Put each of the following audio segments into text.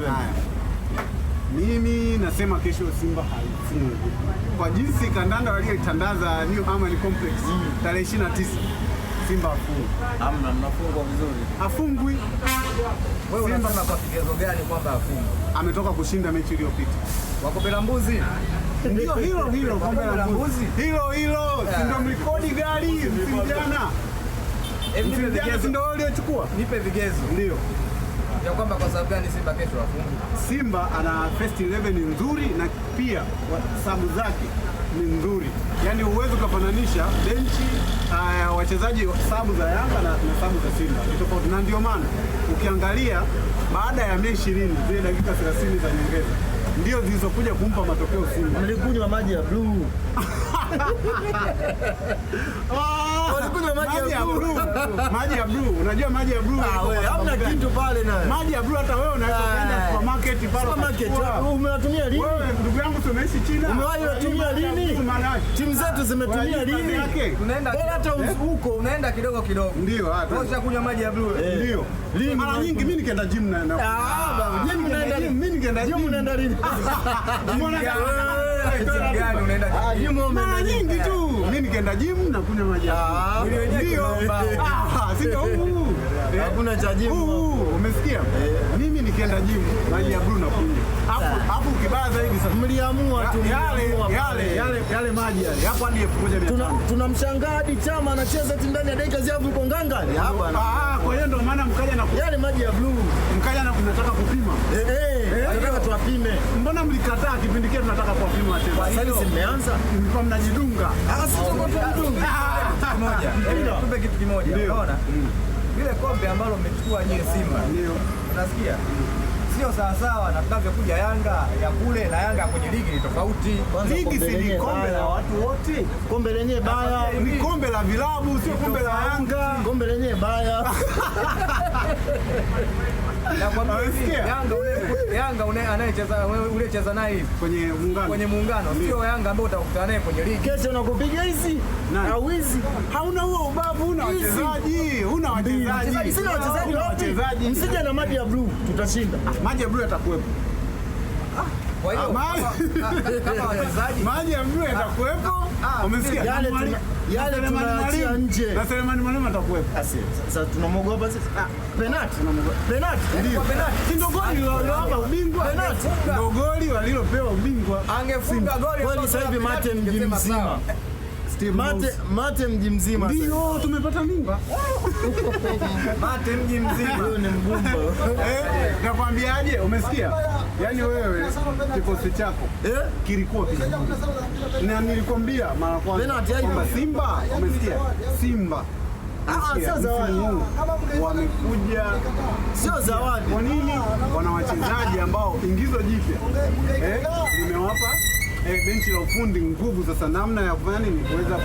Haya. Mimi nasema kesho Simba haifungwi. Kwa jinsi kandanda walioitandaza New Amani Complex tarehe 29 Simba hafungwi. Hamna, mnafungwa vizuri. Hafungwi. Wewe unasema kwa kigezo gani kwamba hafungwi? Ametoka kushinda mechi iliyopita. Wakopela mbuzi. Ndio hilo kombe la mbuzi. Hilo si ndio mlikodi gari msijana. Nipe vigezo ndio waliochukua. Nipe vigezo. Ndio. Ya kwamba kwa sababu gani Simba kesho hafungwi? Simba ana first 11 ni nzuri na pia sabu zake ni nzuri. Yaani uwezo kufananisha benchi wachezaji sabu za Yanga na sabu za Simba. Ni tofauti na ndio maana ukiangalia baada ya mechi 20 zile dakika 30 za nyongeza ndio zilizokuja kumpa matokeo Simba. Mlikunywa maji ya blue. Walikunywa maji ya blue. Unajua maji ya blue? Hamna kitu pale naye. Maji ya blue hata wewe unaweza kwenda supermarket pale. Supermarket. Umewatumia lini? Wewe ndugu yangu tumeishi China. Umewahi kutumia lini? Timu zetu zimetumia lini? Tunaenda hata huko unaenda kidogo. Ndio hata. Wewe kunywa maji ya blue. Ndio. Mara nyingi mimi nikaenda gym na mimi nikaenda gym unaenda lini? Umeona gani unaenda gym? Mara nyingi tu. Mimi nikaenda gym na kunywa maji. Ndio. Sio huu. Hakuna cha gym. Umesikia? Mimi nikienda gym maji ya blue na kunywa. Hapo ukibaya zaidi sasa. Mliamua tu yale maji yale. Hapo hadi 1500. Tunamshangaa hadi Chama anacheza ndani ya dakika ziavu uko ngangani. Kwa hiyo ndio maana mkaja na yale maji ya blue. Mkaja na tunataka kupima. Tunataka tuwapime. Mbona mlikataa kipindi kile tunataka kuwapima wachezaji? Sasa mmeanza. Mlikuwa mnajidunga. Sisi tuko tunadunga. Tupe kitu kimoja. Unaona? Ile kombe ambalo umechukua nyie Simba. Ndio. Unasikia? Sio sawa na tunavyokuja Yanga ya kule na Yanga kwenye ligi ni tofauti. Ligi si ni kombe la watu wote. Kombe lenyewe baya, ni kombe la vilabu, sio kombe la Yanga. Kombe lenyewe baya. Na kwa Yanga anayecheza unacheza naye kwenye muungano sio Yanga ambao utakutana naye kwenye ligi. Kesho unakupiga hizi na wizi. Hauna huo ubavu, huna wachezaji, Sina wachezaji. Msije na maji ya blue, tutashinda. Maji ya blue yatakuwepo. Kwa hiyo kama wachezaji maji ya blue yatakuwepo. Umesikia? Yale tunaachia nje. Na Selemani Mwalimu atakuwepo. Sasa tunamwogopa sisi. Penalty. Ndio. Si ndio goli lililowapa ubingwa? Penalty. Ndio goli walilopewa ubingwa. Angefunga goli kweli sasa hivi Mate mji mzima. Mate mji mzima. Ndio tumepata mimba. Mate mji mzima. Huyo ni mgumba. Nakwambiaje? Umesikia? Yaani wewe kikosi chako kilikuwa vizuri. Na nilikwambia mara kwanza kwamba Simba, umesikia? Simba sio zawadi. Wamekuja sio zawadi. Kwa nini? Wana wachezaji ambao ingizo jipya limewapa benchi la ufundi nguvu. Sasa namna ya kufanya ni kuweza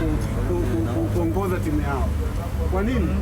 kuongoza timu yao. Kwa nini?